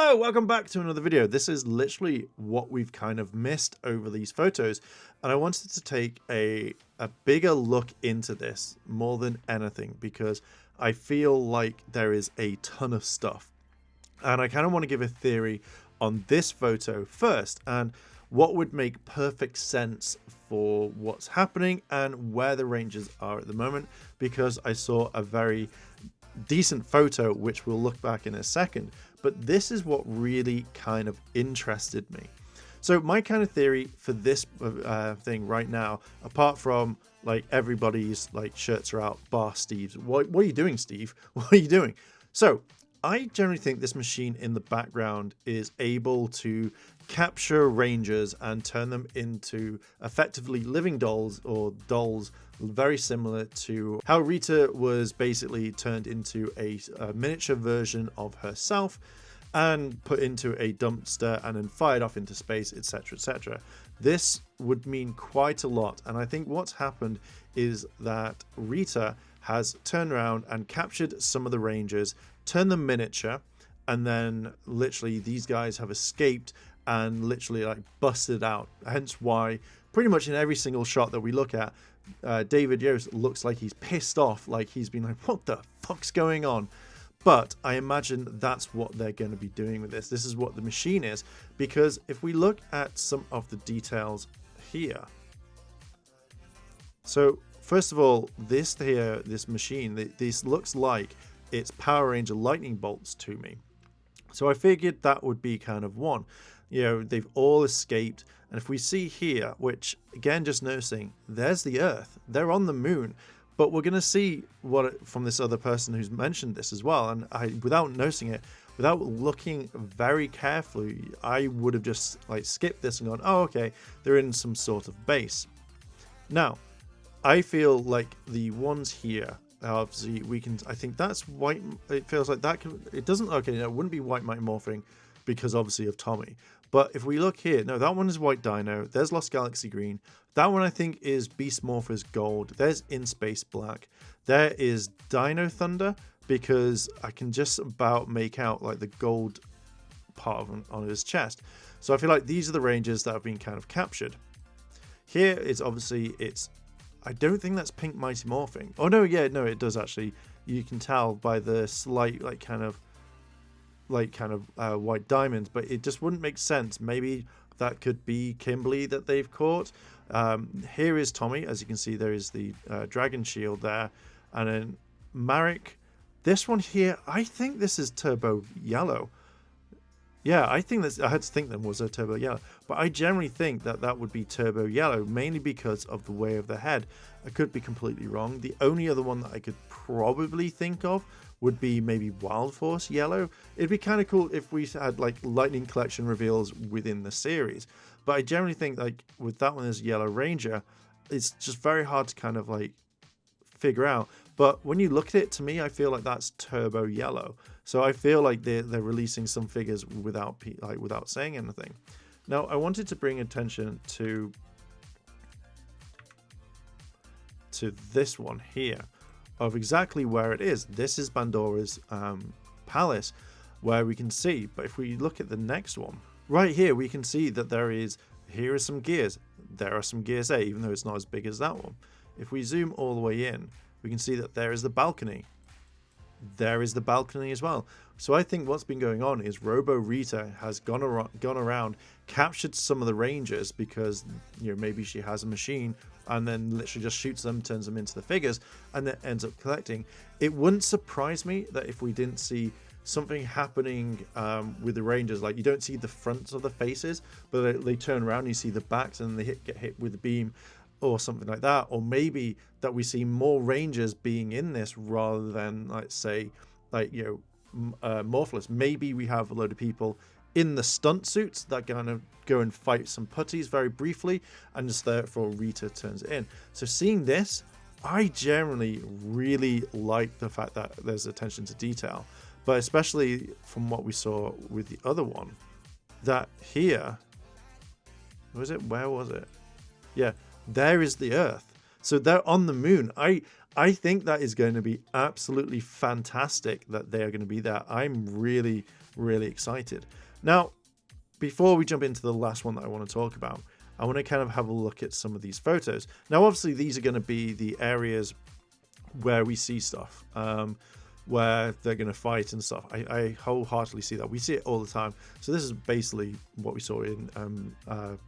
Hello, welcome back to another video. This is literally what we've kind of missed over these photos, and I wanted to take a bigger look into this more than anything because I feel like there is a ton of stuff, and I kind of want to give a theory on this photo first and what would make perfect sense for what's happening and where the Rangers are at the moment, because I saw a very decent photo which we'll look back in a second, but this is what really kind of interested me. So my kind of theory for this thing right now, apart from like everybody's like shirts are out bar Steve's, what are you doing, Steve? What are you doing? So I generally think this machine in the background is able to capture Rangers and turn them into effectively living dolls, or dolls very similar to how Rita was basically turned into a miniature version of herself and put into a dumpster and then fired off into space, etc, etc. This would mean quite a lot, and I think what's happened is that Rita has turned around and captured some of the Rangers, turned them miniature, and then literally these guys have escaped and literally like busted out. Hence why pretty much in every single shot that we look at, David Yost looks like he's pissed off, like he's been like, what the fuck's going on? But I imagine that's what they're going to be doing with this. This is what the machine is, because if we look at some of the details here. So first of all, this here, this machine, this looks like it's Power Ranger lightning bolts to me. So I figured that would be kind of one. You know, they've all escaped. And if we see here, which again, just noticing, there's the Earth. They're on the moon. But we're going to see what from this other person who's mentioned this as well. And without noticing it, without looking very carefully, I would have just like skipped this and gone, oh, okay, they're in some sort of base. Now, I feel like the ones here, obviously we can, I think that's white. It feels like that can, it doesn't, okay, no, it wouldn't be white mighty morphing because obviously of Tommy. But if we look here, no, that one is white dino. There's Lost Galaxy green. That one I think is Beast Morphers gold. There's In Space black. There is Dino Thunder, because I can just about make out like the gold part of on his chest. So I feel like these are the Rangers that have been kind of captured. Here is obviously I don't think that's pink mighty morphing. Oh no, yeah, no, it does actually. You can tell by the slight like kind of white diamonds, but it just wouldn't make sense. Maybe that could be Kimberly that they've caught. Here is Tommy. As you can see, there is the dragon shield there. And then Marek. This one here, I think this is turbo yellow. Yeah, I think this, I had to think that was a turbo yellow. But I generally think that that would be turbo yellow, mainly because of the way of the head. I could be completely wrong. The only other one that I could probably think of would be maybe Wild Force yellow. It'd be kind of cool if we had like lightning collection reveals within the series. But I generally think like with that one as Yellow Ranger, it's just very hard to kind of like figure out. But when you look at it, to me, I feel like that's turbo yellow. So I feel like they're releasing some figures without saying anything. Now I wanted to bring attention to this one here, of exactly where it is. This is Pandora's palace, where we can see. But if we look at the next one, right here, we can see that here are some gears. There are some gears there, even though it's not as big as that one. If we zoom all the way in, we can see that there is the balcony. There is the balcony as well. So I think what's been going on is Robo Rita has gone around, captured some of the Rangers because, you know, maybe she has a machine, and then literally just shoots them, turns them into the figures, and then ends up collecting. It wouldn't surprise me that if we didn't see something happening with the Rangers, like you don't see the fronts of the faces, but they turn around, you see the backs, and they get hit with the beam or something like that. Or maybe that we see more Rangers being in this rather than, like, say, like, you know, Morphless. Maybe we have a load of people in the stunt suits that kind of go and fight some putties very briefly, and just therefore Rita turns it in. So seeing this, I generally really like the fact that there's attention to detail, but especially from what we saw with the other one, that here, where was it? Yeah, there is the Earth. So they're on the moon. I I think that is going to be absolutely fantastic that they are going to be there. I'm really, really excited. Now, before we jump into the last one that I want to talk about, I want to kind of have a look at some of these photos. Now, obviously, these are going to be the areas where we see stuff, where they're going to fight and stuff. I wholeheartedly see that. We see it all the time. So this is basically what we saw in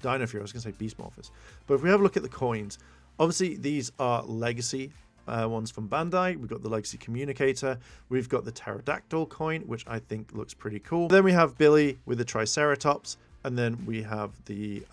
Dino Fury. I was going to say Beast Morphers. But if we have a look at the coins, obviously these are legacy ones from Bandai. We've got the Legacy Communicator. We've got the Pterodactyl coin, which I think looks pretty cool. Then we have Billy with the Triceratops. And then we have the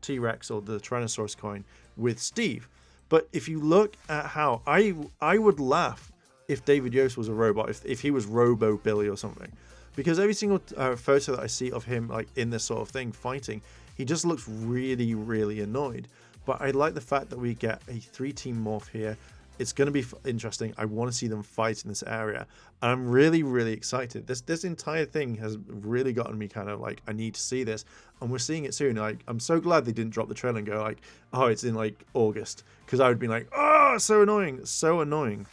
T-Rex or the Tyrannosaurus coin with Steve. But if you look at how I would laugh if David Yost was a robot, if he was Robo Billy or something, because every single photo that I see of him like in this sort of thing fighting, he just looks really, really annoyed. But I like the fact that we get a 3-team morph here. It's going to be interesting. I want to see them fight in this area. And I'm really, really excited. This entire thing has really gotten me kind of like, I need to see this. And we're seeing it soon. Like, I'm so glad they didn't drop the trailer and go like, oh, it's in like August. Because I would be like, oh, so annoying. So annoying.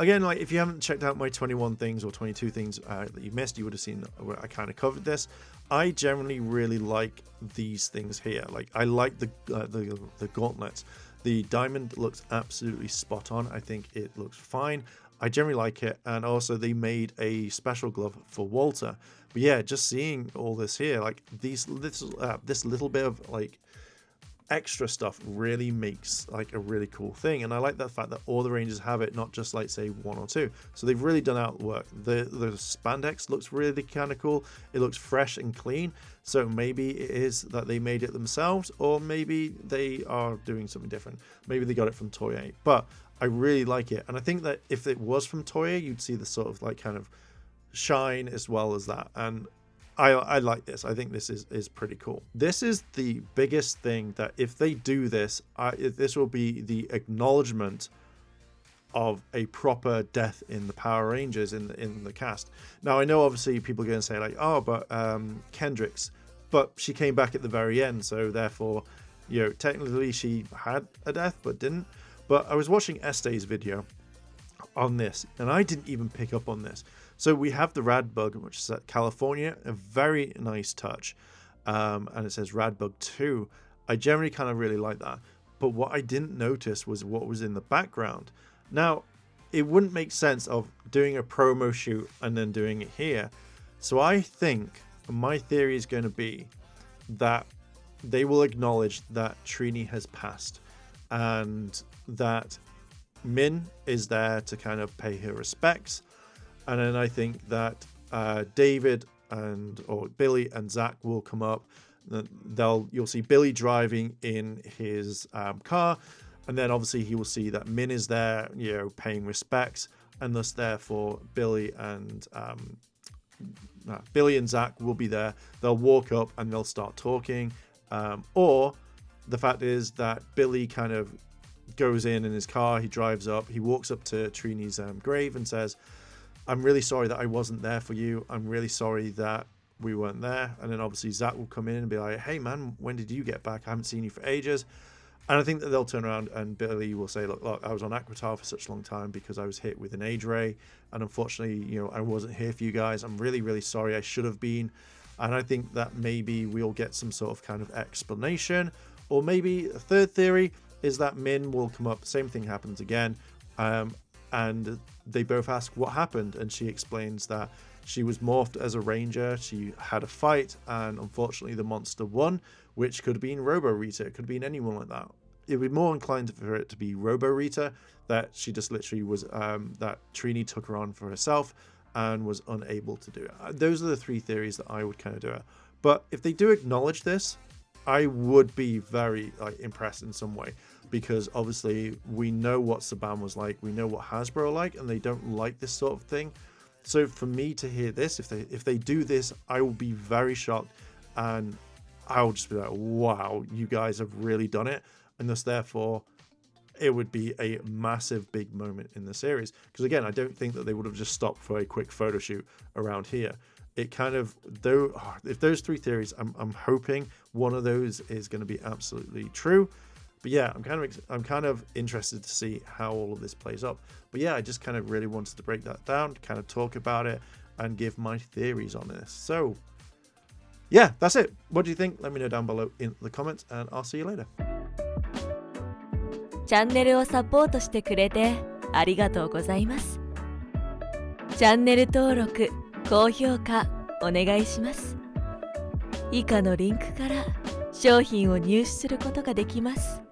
Again, like if you haven't checked out my 21 things or 22 things that you missed, you would have seen where I kind of covered this. I generally really like these things here. Like I like the gauntlets. The diamond looks absolutely spot on. I think it looks fine. I generally like it. And also they made a special glove for Walter. But yeah, just seeing all this here, like this little bit of like extra stuff really makes like a really cool thing. And I like the fact that all the Rangers have it, not just like say 1 or 2. So they've really done out work. The spandex looks really kind of cool. It looks fresh and clean. So maybe it is that they made it themselves, or maybe they are doing something different. Maybe they got it from Toei. But I really like it. And I think that if it was from Toei, you'd see the sort of like kind of shine as well as that. And I like this. I think this is pretty cool. This is the biggest thing that if they do this, this will be the acknowledgement of a proper death in the Power Rangers in the cast. Now, I know obviously people are going to say like, oh, but Kendricks, but she came back at the very end. So therefore, you know, technically she had a death, but didn't. But I was watching Este's video on this, and I didn't even pick up on this. So we have the Rad Bug, which is at California, a very nice touch, and it says Rad Bug 2. I generally kind of really like that, but what I didn't notice was what was in the background. Now, it wouldn't make sense of doing a promo shoot and then doing it here. So I think my theory is going to be that they will acknowledge that Trini has passed, and that Min is there to kind of pay her respects. And then I think that David or Billy and Zach will come up. You'll see Billy driving in his car, and then obviously he will see that Min is there, you know, paying respects, and thus therefore Billy and Zach will be there. They'll walk up and they'll start talking, or the fact is that Billy kind of goes in his car, he drives up, he walks up to Trini's grave and says, I'm really sorry that I wasn't there for you. I'm really sorry that we weren't there. And then obviously Zach will come in and be like, hey man, when did you get back? I haven't seen you for ages. And I think that they'll turn around and Billy will say, look, I was on Aquitar for such a long time because I was hit with an age ray. And unfortunately, you know, I wasn't here for you guys. I'm really, really sorry. I should have been. And I think that maybe we'll get some sort of kind of explanation. Or maybe a third theory is that Min will come up. Same thing happens again. And they both ask what happened, and she explains that she was morphed as a ranger, she had a fight, and unfortunately the monster won, which could have been Robo Rita, it could have been anyone like that. It would be more inclined for it to be Robo Rita, that she just literally was, that Trini took her on for herself and was unable to do it. Those are the 3 theories that I would kind of do it. But if they do acknowledge this, I would be very impressed in some way, because obviously we know what Saban was like, we know what Hasbro are like, and they don't like this sort of thing. So for me to hear this, if they do this, I will be very shocked, and I'll just be like, wow, you guys have really done it. And thus therefore it would be a massive big moment in the series, because again, I don't think that they would have just stopped for a quick photo shoot around here. It kind of, though, if those 3 theories, I'm hoping one of those is going to be absolutely true. But yeah, I'm kind of interested to see how all of this plays up. But yeah, I just kind of really wanted to break that down, kind of talk about it, and give my theories on this. So yeah, that's it. What do you think? Let me know down below in the comments, and I'll see you later. チャンネルをサポートしてくれてありがとうございます。チャンネル登録、高評価お願いします。以下のリンクから商品を入手することができます。